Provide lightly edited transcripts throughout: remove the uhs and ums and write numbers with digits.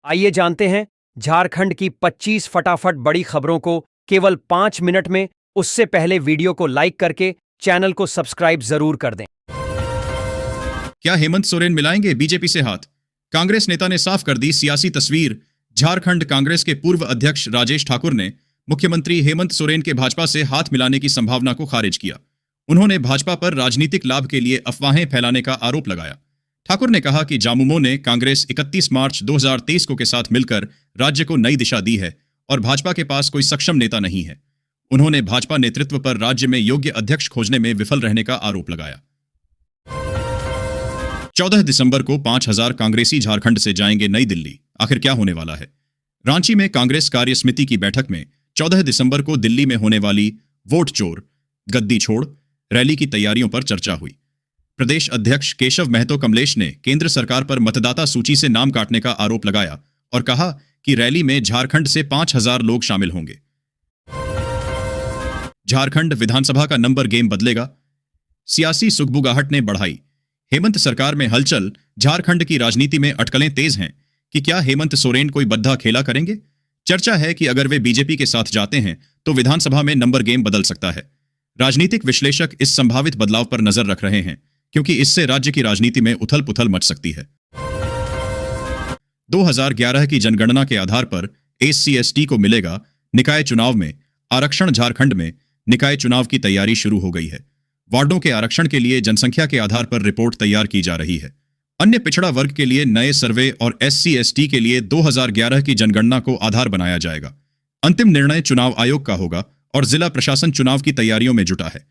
आइए जानते हैं झारखंड की 25 फटाफट बड़ी खबरों को केवल 5 मिनट में। उससे पहले वीडियो को लाइक करके चैनल को सब्सक्राइब जरूर कर दें। क्या हेमंत सोरेन मिलाएंगे बीजेपी से हाथ? कांग्रेस नेता ने साफ कर दी सियासी तस्वीर। झारखंड कांग्रेस के पूर्व अध्यक्ष राजेश ठाकुर ने मुख्यमंत्री हेमंत सोरेन के भाजपा से हाथ मिलाने की संभावना को खारिज किया। उन्होंने भाजपा पर राजनीतिक लाभ के लिए अफवाहें फैलाने का आरोप लगाया। ठाकुर ने कहा कि जामुमो ने कांग्रेस 31 मार्च 2023 को के साथ मिलकर राज्य को नई दिशा दी है और भाजपा के पास कोई सक्षम नेता नहीं है। उन्होंने भाजपा नेतृत्व पर राज्य में योग्य अध्यक्ष खोजने में विफल रहने का आरोप लगाया। 14 दिसंबर को 5000 कांग्रेसी झारखंड से जाएंगे नई दिल्ली। आखिर क्या होने वाला है? रांची में कांग्रेस कार्य समिति की बैठक में 14 दिसंबर को दिल्ली में होने वाली वोट चोर गद्दी छोड़ रैली की तैयारियों पर चर्चा हुई। प्रदेश अध्यक्ष केशव महतो कमलेश ने केंद्र सरकार पर मतदाता सूची से नाम काटने का आरोप लगाया और कहा कि रैली में झारखंड से 5000 लोग शामिल होंगे। झारखंड विधानसभा का नंबर गेम बदलेगा, सियासी सुगबुगाहट ने बढ़ाई। हेमंत सरकार में हलचल, झारखंड की राजनीति में अटकलें तेज हैं कि क्या हेमंत सोरेन कोई बद्धा खेला करेंगे। चर्चा है कि अगर वे बीजेपी के साथ जाते हैं तो विधानसभा में नंबर गेम बदल सकता है। राजनीतिक विश्लेषक इस संभावित बदलाव पर नजर रख रहे हैं क्योंकि इससे राज्य की राजनीति में उथल पुथल मच सकती है। 2011 की जनगणना के आधार पर SC/ST को मिलेगा निकाय चुनाव में आरक्षण। झारखंड में निकाय चुनाव की तैयारी शुरू हो गई है। वार्डों के आरक्षण के लिए जनसंख्या के आधार पर रिपोर्ट तैयार की जा रही है। अन्य पिछड़ा वर्ग के लिए नए सर्वे और SC/ST के लिए 2011 की जनगणना को आधार बनाया जाएगा। अंतिम निर्णय चुनाव आयोग का होगा और जिला प्रशासन चुनाव की तैयारियों में जुटा है।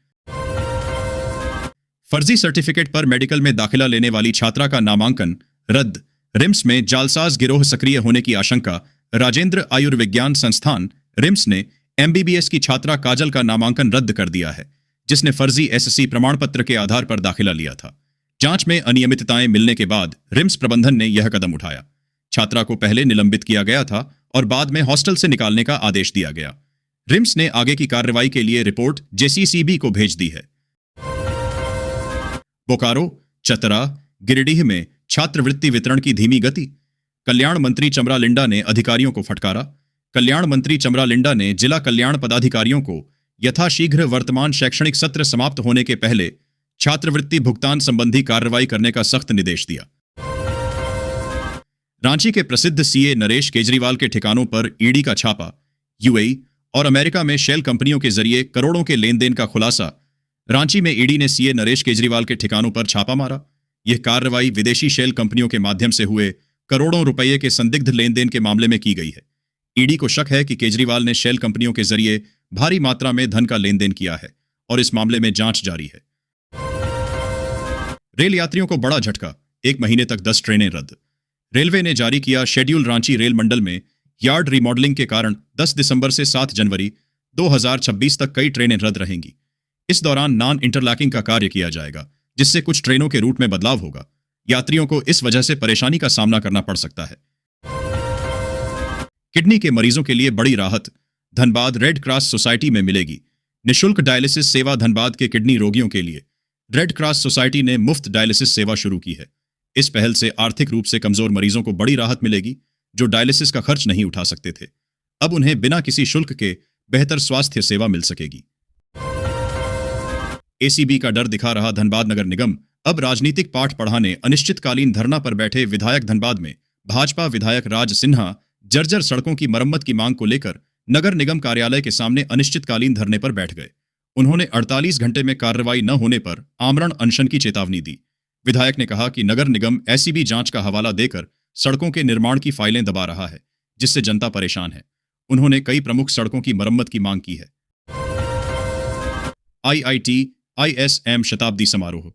फर्जी सर्टिफिकेट पर मेडिकल में दाखिला लेने वाली छात्रा का नामांकन रद्द। रिम्स में जालसाज गिरोह सक्रिय होने की आशंका। राजेंद्र आयुर्विज्ञान संस्थान रिम्स ने MBBS की छात्रा काजल का नामांकन रद्द कर दिया है, जिसने फर्जी SSC प्रमाण पत्र के आधार पर दाखिला लिया था। जांच में अनियमितताएं मिलने के बाद रिम्स प्रबंधन ने यह कदम उठाया। छात्रा को पहले निलंबित किया गया था और बाद में हॉस्टल से निकालने का आदेश दिया गया। रिम्स ने आगे की कार्रवाई के लिए रिपोर्ट JCCB को भेज दी है। बोकारो, चतरा, गिरिडीह में छात्रवृत्ति वितरण की धीमी गति। कल्याण मंत्री चमरा लिंडा ने अधिकारियों को फटकारा। कल्याण मंत्री चमरा लिंडा ने जिला कल्याण पदाधिकारियों को यथाशीघ्र वर्तमान शैक्षणिक सत्र समाप्त होने के पहले छात्रवृत्ति भुगतान संबंधी कार्रवाई करने का सख्त निर्देश दिया। रांची के प्रसिद्ध CA नरेश केजरीवाल के ठिकानों पर ईडी का छापा। UAE और अमेरिका में शेल कंपनियों के जरिए करोड़ों के लेन देन का खुलासा। रांची में ईडी ने CA नरेश केजरीवाल के ठिकानों पर छापा मारा। यह कार्रवाई विदेशी शेल कंपनियों के माध्यम से हुए करोड़ों रुपये के संदिग्ध लेन देन के मामले में की गई है। ईडी को शक है कि केजरीवाल ने शेल कंपनियों के जरिए भारी मात्रा में धन का लेन देन किया है और इस मामले में जांच जारी है। रेल यात्रियों को बड़ा झटका, 1 महीने तक 10 ट्रेनें रद्द। रेलवे ने जारी किया शेड्यूल। रांची रेल मंडल में यार्ड रिमॉडलिंग के कारण 10 दिसंबर से 7 जनवरी 2026 तक कई ट्रेनें रद्द रहेंगी। इस दौरान नॉन इंटरलॉकिंग का कार्य किया जाएगा, जिससे कुछ ट्रेनों के रूट में बदलाव होगा। यात्रियों को इस वजह से परेशानी का सामना करना पड़ सकता है। किडनी के मरीजों के लिए बड़ी राहत। धनबाद रेड क्रॉस सोसाइटी में मिलेगी निःशुल्क डायलिसिस सेवा। धनबाद के किडनी रोगियों के लिए रेड क्रॉस सोसाइटी ने मुफ्त डायलिसिस सेवा शुरू की है। इस पहल से आर्थिक रूप से कमजोर मरीजों को बड़ी राहत मिलेगी, जो डायलिसिस का खर्च नहीं उठा सकते थे। अब उन्हें बिना किसी शुल्क के बेहतर स्वास्थ्य सेवा मिल सकेगी। ACB का डर दिखा रहा धनबाद नगर निगम। अब राजनीतिक पाठ पढ़ाने अनिश्चितकालीन धरना पर बैठे विधायक। धनबाद में भाजपा विधायक राज सिन्हा जर्जर सड़कों की मरम्मत की मांग को लेकर नगर निगम कार्यालय के सामने अनिश्चितकालीन धरने पर बैठ गए। उन्होंने 48 घंटे में कार्रवाई न होने पर आमरण अनशन की चेतावनी दी। विधायक ने कहा कि नगर निगम SCB जांच का हवाला देकर सड़कों के निर्माण की फाइलें दबा रहा है, जिससे जनता परेशान है। उन्होंने कई प्रमुख सड़कों की मरम्मत की मांग की है। IIT ISM शताब्दी समारोह,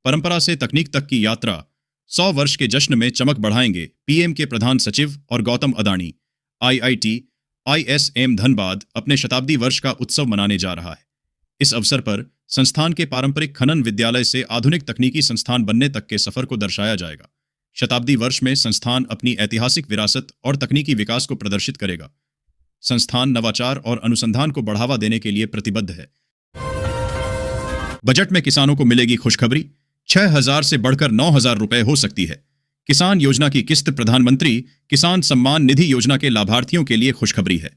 परंपरा से तकनीक तक की यात्रा। 100 वर्ष के जश्न में चमक बढ़ाएंगे PM के प्रधान सचिव और गौतम अदानी। IIT ISM धनबाद अपने शताब्दी वर्ष का उत्सव मनाने जा रहा है। इस अवसर पर संस्थान के पारंपरिक खनन विद्यालय से आधुनिक तकनीकी संस्थान बनने तक के सफर को दर्शाया जाएगा। शताब्दी वर्ष में संस्थान अपनी ऐतिहासिक विरासत और तकनीकी विकास को प्रदर्शित करेगा। संस्थान नवाचार और अनुसंधान को बढ़ावा देने के लिए प्रतिबद्ध है। बजट में किसानों को मिलेगी खुशखबरी। 6,000 से बढ़कर 9,000 रुपए हो सकती है। किसान योजना की किस्त प्रधानमंत्री किसान सम्मान निधि योजना के लाभार्थियों के लिए खुशखबरी है।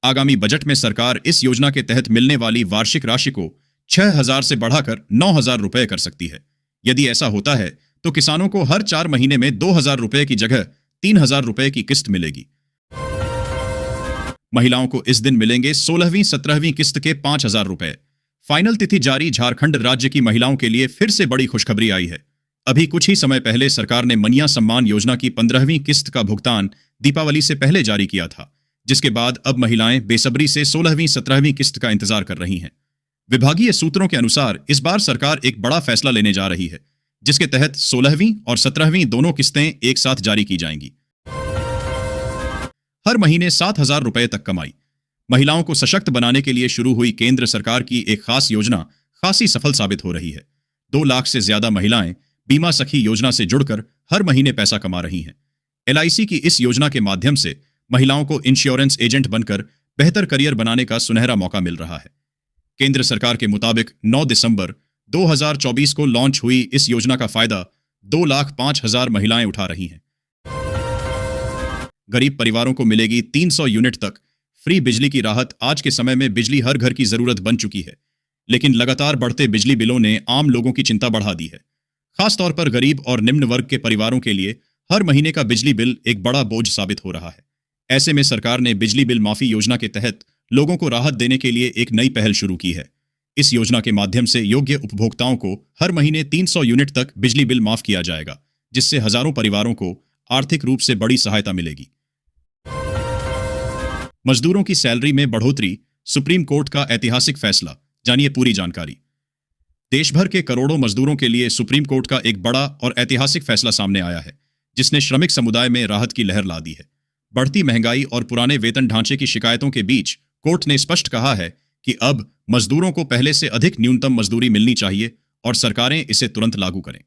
आगामी बजट में सरकार इस योजना के तहत मिलने वाली वार्षिक राशि को 6,000 से बढ़ाकर 9,000 रुपए कर सकती है। यदि ऐसा होता है तो किसानों को हर 4 महीने में 2,000 रुपए की जगह 3,000 रुपए की किस्त मिलेगी। महिलाओं को इस दिन मिलेंगे 16वीं 17वीं किस्त के 5,000 रुपए। फाइनल तिथि जारी। झारखंड राज्य की महिलाओं के लिए फिर से बड़ी खुशखबरी आई है। अभी कुछ ही समय पहले सरकार ने मनिया सम्मान योजना की 15वीं किस्त का भुगतान दीपावली से पहले जारी किया था, जिसके बाद अब महिलाएं बेसब्री से 16वीं 17वीं किस्त का इंतजार कर रही हैं। विभागीय सूत्रों के अनुसार इस बार सरकार एक बड़ा फैसला लेने जा रही है, जिसके तहत 16वीं और 17वीं दोनों किस्तें एक साथ जारी की जाएंगी। हर महीने 7,000 रुपए तक कमाई। महिलाओं को सशक्त बनाने के लिए शुरू हुई केंद्र सरकार की एक खास योजना खासी सफल साबित हो रही है। 2 लाख से ज्यादा महिलाएं बीमा सखी योजना से जुड़कर हर महीने पैसा कमा रही हैं। LIC की इस योजना के माध्यम से महिलाओं को इंश्योरेंस एजेंट बनकर बेहतर करियर बनाने का सुनहरा मौका मिल रहा है। केंद्र सरकार के मुताबिक 9 दिसंबर 2024 को लॉन्च हुई इस योजना का फायदा 2,05,000 महिलाएं उठा रही हैं। गरीब परिवारों को मिलेगी 300 यूनिट तक फ्री बिजली की राहत। आज के समय में बिजली हर घर की जरूरत बन चुकी है, लेकिन लगातार बढ़ते बिजली बिलों ने आम लोगों की चिंता बढ़ा दी है। खासतौर पर गरीब और निम्न वर्ग के परिवारों के लिए हर महीने का बिजली बिल एक बड़ा बोझ साबित हो रहा है। ऐसे में सरकार ने बिजली बिल माफी योजना के तहत लोगों को राहत देने के लिए एक नई पहल शुरू की है। इस योजना के माध्यम से योग्य उपभोक्ताओं को हर महीने 300 यूनिट तक बिजली बिल माफ किया जाएगा, जिससे हजारों परिवारों को आर्थिक रूप से बड़ी सहायता मिलेगी। मजदूरों की सैलरी में बढ़ोतरी। सुप्रीम कोर्ट का ऐतिहासिक फैसला। जानिए पूरी जानकारी। देश भर के करोड़ों मजदूरों के लिए सुप्रीम कोर्ट का एक बड़ा और ऐतिहासिक फैसला सामने आया है, जिसने श्रमिक समुदाय में राहत की लहर ला दी है। बढ़ती महंगाई और पुराने वेतन ढांचे की शिकायतों के बीच कोर्ट ने स्पष्ट कहा है कि अब मजदूरों को पहले से अधिक न्यूनतम मजदूरी मिलनी चाहिए और सरकारें इसे तुरंत लागू करें।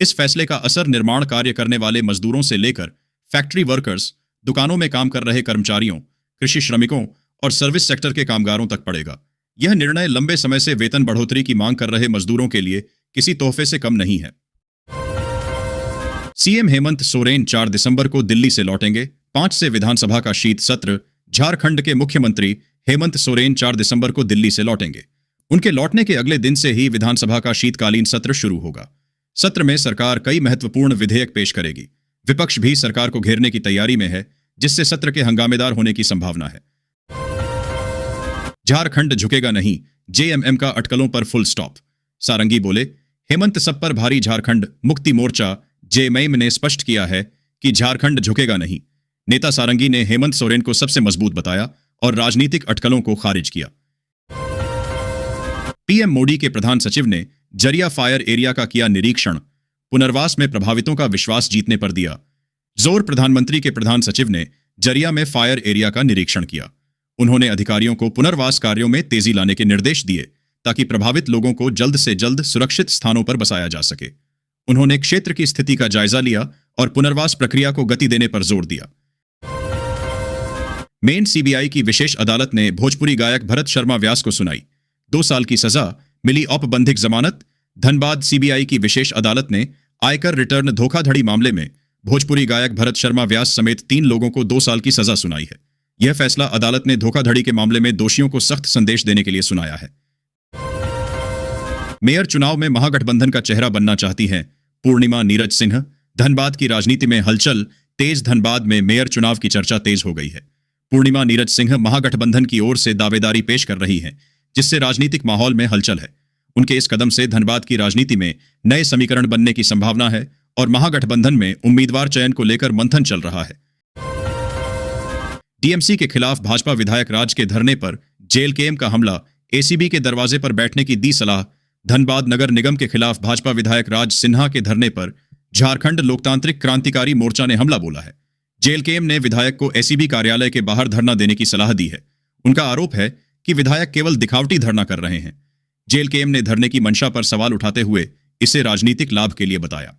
इस फैसले का असर निर्माण कार्य करने वाले मजदूरों से लेकर फैक्ट्री वर्कर्स, दुकानों में काम कर रहे कर्मचारियों, कृषि श्रमिकों और सर्विस सेक्टर के कामगारों तक पड़ेगा। यह निर्णय लंबे समय से वेतन बढ़ोतरी की मांग कर रहे मजदूरों के लिए किसी तोहफे से कम नहीं है। सीएम हेमंत सोरेन 4 दिसंबर को दिल्ली से लौटेंगे। 5 से विधानसभा का शीत सत्र। झारखंड के मुख्यमंत्री हेमंत सोरेन 4 दिसंबर को दिल्ली से लौटेंगे। उनके लौटने के अगले दिन से ही विधानसभा का शीतकालीन सत्र शुरू होगा। सत्र में सरकार कई महत्वपूर्ण विधेयक पेश करेगी। विपक्ष भी सरकार को घेरने की तैयारी में है, जिससे सत्र के हंगामेदार होने की संभावना है। झारखंड झुकेगा नहीं। JMM का अटकलों पर फुल स्टॉप। सारंगी बोले, हेमंत सब पर भारी। झारखंड मुक्ति मोर्चा JMM ने स्पष्ट किया है कि झारखंड झुकेगा नहीं। नेता सारंगी ने हेमंत सोरेन को सबसे मजबूत बताया और राजनीतिक अटकलों को खारिज किया। PM मोदी के प्रधान सचिव ने जरिया फायर एरिया का किया निरीक्षण। पुनर्वास में प्रभावितों का विश्वास जीतने पर दिया जोर। प्रधानमंत्री के प्रधान सचिव ने जरिया में फायर एरिया का निरीक्षण किया। उन्होंने अधिकारियों को पुनर्वास कार्यों में तेजी लाने के निर्देश दिए ताकि प्रभावित लोगों को जल्द से जल्द सुरक्षित स्थानों पर बसाया जा सके। उन्होंने क्षेत्र की स्थिति का जायजा लिया और पुनर्वास प्रक्रिया को गति देने पर जोर दिया। मेन CBI की विशेष अदालत ने भोजपुरी गायक भरत शर्मा व्यास को सुनाई 2 साल की सजा, मिली औपबंधिक जमानत। धनबाद CBI की विशेष अदालत ने आयकर रिटर्न धोखाधड़ी मामले में भोजपुरी गायक भरत शर्मा व्यास समेत 3 लोगों को 2 साल की सजा सुनाई है। यह फैसला अदालत ने धोखाधड़ी के मामले में दोषियों को सख्त संदेश देने के लिए सुनाया है। मेयर चुनाव में महागठबंधन का चेहरा बनना चाहती हैं पूर्णिमा नीरज सिंह। धनबाद की राजनीति में हलचल तेज। धनबाद में मेयर चुनाव की चर्चा तेज हो गई है। पूर्णिमा नीरज सिंह महागठबंधन की ओर से दावेदारी पेश कर रही हैं, जिससे राजनीतिक माहौल में हलचल है। उनके इस कदम से धनबाद की राजनीति में नए समीकरण बनने की संभावना है और महागठबंधन में उम्मीदवार चयन को लेकर मंथन चल रहा है। DMC के खिलाफ भाजपा विधायक राज के धरने पर जेल केम का हमला। ACB के दरवाजे पर बैठने की दी सलाह। धनबाद नगर निगम के खिलाफ भाजपा विधायक राज सिन्हा के धरने पर झारखंड लोकतांत्रिक क्रांतिकारी मोर्चा ने हमला बोला है। जेल केम ने विधायक को ACB कार्यालय के बाहर धरना देने की सलाह दी है। उनका आरोप है कि विधायक केवल दिखावटी धरना कर रहे हैं। जेल केम ने धरने की मंशा पर सवाल उठाते हुए इसे राजनीतिक लाभ के लिए बताया।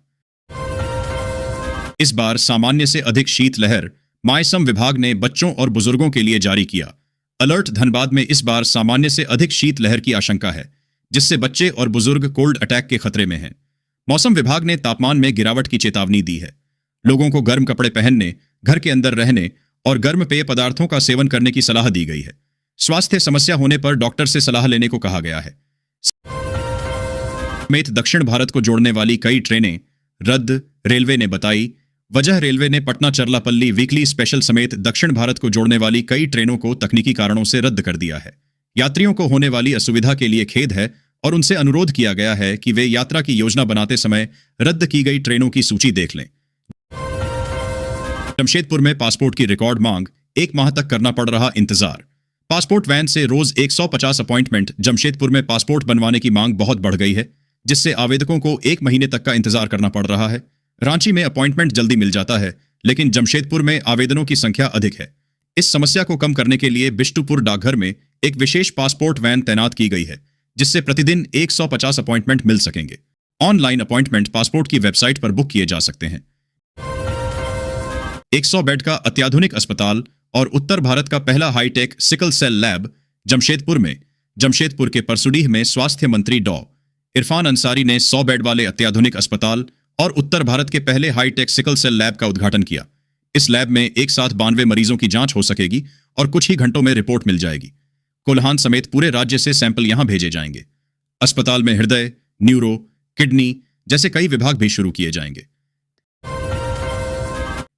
इस बार सामान्य से अधिक शीतलहर। मौसम विभाग ने बच्चों और बुजुर्गों के लिए जारी किया अलर्ट। धनबाद में इस बार सामान्य से अधिक शीतलहर की आशंका है, जिससे बच्चे और बुजुर्ग कोल्ड अटैक के खतरे में हैं। मौसम विभाग ने तापमान में गिरावट की चेतावनी दी है। लोगों को गर्म कपड़े पहनने, घर के अंदर रहने और गर्म पेय पदार्थों का सेवन करने की सलाह दी गई है। स्वास्थ्य समस्या होने पर डॉक्टर से सलाह लेने को कहा गया है। समेत दक्षिण भारत को जोड़ने वाली कई ट्रेनें रद्द, रेलवे ने बताई। वजह रेलवे ने पटना चरलापल्ली वीकली स्पेशल समेत दक्षिण भारत को जोड़ने वाली कई ट्रेनों को तकनीकी कारणों से रद्द कर दिया है। यात्रियों को होने वाली असुविधा के लिए खेद है और उनसे अनुरोध किया गया है कि वे यात्रा की योजना बनाते समय रद्द की गई ट्रेनों की सूची देख लें। जमशेदपुर में पासपोर्ट की रिकॉर्ड मांग, 1 माह तक करना पड़ रहा इंतजार। पासपोर्ट वैन से रोज 150 अपॉइंटमेंट। जमशेदपुर में पासपोर्ट बनवाने की मांग बहुत बढ़ गई है, जिससे आवेदकों को 1 महीने तक का इंतजार करना पड़ रहा है। रांची में अपॉइंटमेंट जल्दी मिल जाता है, लेकिन जमशेदपुर में आवेदनों की संख्या अधिक है। इस समस्या को कम करने के लिए बिष्टुपुर डाकघर में एक विशेष पासपोर्ट वैन तैनात की गई है, जिससे प्रतिदिन 150 अपॉइंटमेंट मिल सकेंगे। ऑनलाइन अपॉइंटमेंट पासपोर्ट की वेबसाइट पर बुक किए जा सकते हैं। 100 बेड का अत्याधुनिक अस्पताल और उत्तर भारत का पहला high tech sickle cell lab Jamshedpur में। जमशेदपुर के परसुडीह में स्वास्थ्य मंत्री डॉ. इरफान अंसारी ने 100 बेड वाले अत्याधुनिक अस्पताल और उत्तर भारत के पहले हाईटेक सिकल सेल लैब का उद्घाटन किया। इस लैब में एक साथ 92 मरीजों की जांच हो सकेगी और कुछ ही घंटों में रिपोर्ट मिल जाएगी। कोल्हान समेत पूरे राज्य से सैंपल यहां भेजे जाएंगे। अस्पताल में हृदय, न्यूरो, किडनी जैसे कई विभाग भी शुरू किए जाएंगे।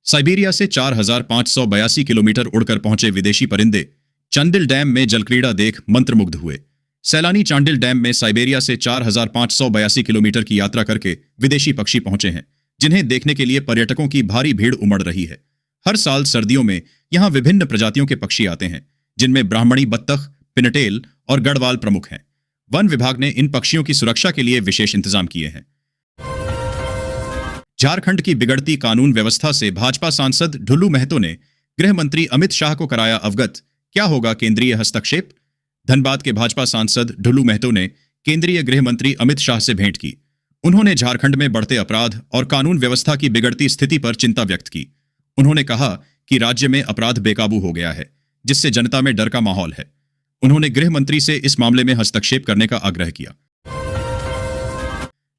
साइबेरिया से 4,582 किलोमीटर उड़कर पहुंचे विदेशी परिंदे चांडिल डैम में जलक्रीड़ा देख मंत्रमुग्ध हुए। सैलानी चांडिल डैम में साइबेरिया से 4,582 किलोमीटर की यात्रा करके विदेशी पक्षी पहुंचे हैं, जिन्हें देखने के लिए पर्यटकों की भारी भीड़ उमड़ रही है। हर साल सर्दियों में यहां विभिन्न प्रजातियों के पक्षी आते हैं, जिनमें ब्राह्मणी बत्तख, पिनटेल और गढ़वाल प्रमुख हैं। वन विभाग ने इन पक्षियों की सुरक्षा के लिए विशेष इंतजाम किए हैं। झारखंड की बिगड़ती कानून व्यवस्था से भाजपा सांसद ढुल्लू महतो ने गृह मंत्री अमित शाह को कराया अवगत। क्या होगा केंद्रीय हस्तक्षेप? धनबाद के भाजपा सांसद ढुल्लू महतो ने केंद्रीय गृह मंत्री अमित शाह से भेंट की। उन्होंने झारखंड में बढ़ते अपराध और कानून व्यवस्था की बिगड़ती स्थिति पर चिंता व्यक्त की। उन्होंने कहा कि राज्य में अपराध बेकाबू हो गया है, जिससे जनता में डर का माहौल है। उन्होंने गृह मंत्री से इस मामले में हस्तक्षेप करने का आग्रह किया।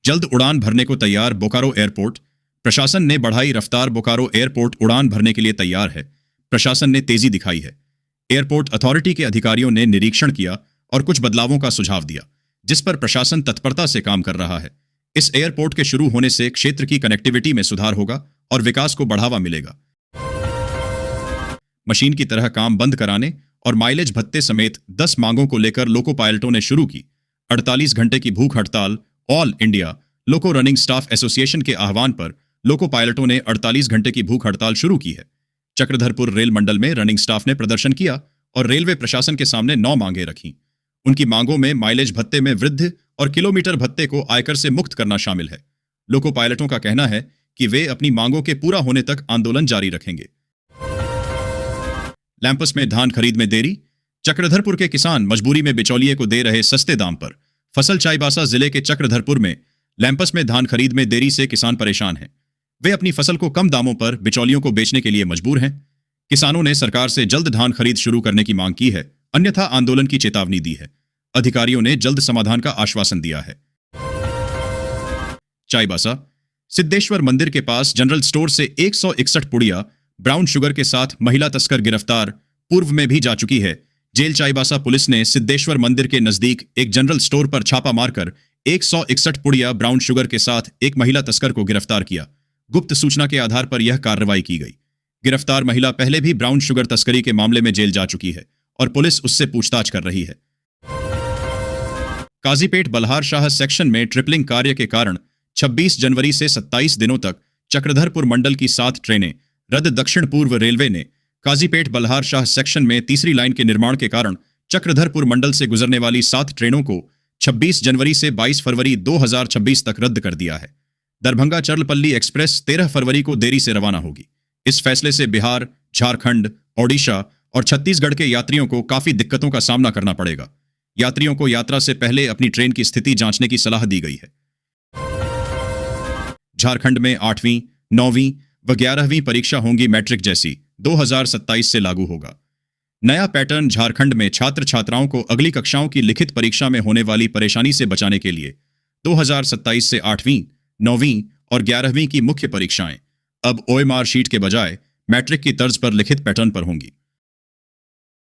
जल्द उड़ान भरने को तैयार बोकारो एयरपोर्ट। प्रशासन ने बढ़ाई रफ्तार। बोकारो एयरपोर्ट उड़ान भरने के लिए तैयार है। प्रशासन ने तेजी दिखाई है। एयरपोर्ट अथॉरिटी के अधिकारियों ने निरीक्षण किया और कुछ बदलावों का सुझाव दिया, जिस पर प्रशासन तत्परता से काम कर रहा है। इस एयरपोर्ट के शुरू होने से क्षेत्र की कनेक्टिविटी में सुधार होगा और विकास को बढ़ावा मिलेगा। मशीन की तरह काम बंद कराने और माइलेज भत्ते समेत 10 मांगों को लेकर लोको पायलटों ने शुरू की 48 घंटे की भूख हड़ताल। ऑल इंडिया लोको रनिंग स्टाफ एसोसिएशन के आह्वान पर लोको पायलटों ने 48 घंटे की भूख हड़ताल शुरू की है। चक्रधरपुर रेल मंडल में रनिंग स्टाफ ने प्रदर्शन किया और रेलवे प्रशासन के सामने 9 मांगें रखीं। उनकी मांगों में माइलेज भत्ते में वृद्धि और किलोमीटर भत्ते को आयकर से मुक्त करना शामिल है। लोको पायलटों का कहना है कि वे अपनी मांगों के पूरा होने तक आंदोलन जारी रखेंगे। लैंपस में धान खरीद में देरी। चक्रधरपुर के किसान मजबूरी में बिचौलिए को दे रहे सस्ते दाम पर। फसल चाईबासा जिले के चक्रधरपुर में लैंपस में धान खरीद में देरी से किसान परेशान हैं। वे अपनी फसल को कम दामों पर बिचौलियों को बेचने के लिए मजबूर हैं। किसानों ने सरकार से जल्द धान खरीद शुरू करने की मांग की है, अन्यथा आंदोलन की चेतावनी दी है। अधिकारियों ने जल्द समाधान का आश्वासन दिया है। चाईबासा सिद्धेश्वर मंदिर के पास जनरल स्टोर से 161 पुड़िया ब्राउन शुगर के साथ महिला तस्कर गिरफ्तार। पूर्व में भी जा चुकी है। जेल चाईबासा पुलिस ने सिद्धेश्वर मंदिर के नजदीक एक जनरल स्टोर पर छापा मारकर 161 पुड़िया ब्राउन शुगर के साथ एक महिला तस्कर को गिरफ्तार किया। गुप्त सूचना के आधार पर यह कार्रवाई की गई। गिरफ्तार महिला पहले भी ब्राउन शुगर तस्करी के मामले में जेल जा चुकी है और पुलिस उससे पूछताछ कर रही है। काजीपेट बल्हार शाह सेक्शन में ट्रिपलिंग कार्य के कारण 26 जनवरी से 27 दिनों तक चक्रधरपुर मंडल की 7 ट्रेनें रद्द। दक्षिण पूर्व रेलवे ने काजीपेट बल्हार शाह सेक्शन में तीसरी लाइन के निर्माण के कारण चक्रधरपुर मंडल से गुजरने वाली 7 ट्रेनों को 26 जनवरी से 22 फरवरी 2026 तक रद्द कर दिया है। दरभंगा चरलपल्ली एक्सप्रेस 13 फरवरी को देरी से रवाना होगी। इस फैसले से बिहार, झारखंड, ओडिशा और छत्तीसगढ़ के यात्रियों को काफी दिक्कतों का सामना करना पड़ेगा। यात्रियों को यात्रा से पहले अपनी ट्रेन की स्थिति जांचने की सलाह दी गई है। झारखंड में 8वीं, 9वीं व 11वीं परीक्षा होंगी मैट्रिक जैसी। 2027 से लागू होगा नया पैटर्न। झारखंड में छात्र छात्राओं को अगली कक्षाओं की लिखित परीक्षा में होने वाली परेशानी से बचाने के लिए 2027 से 8वीं, 9वीं और 11वीं की मुख्य परीक्षाएं अब ओएमआर शीट के बजाय मैट्रिक की तर्ज पर लिखित पैटर्न पर होंगी।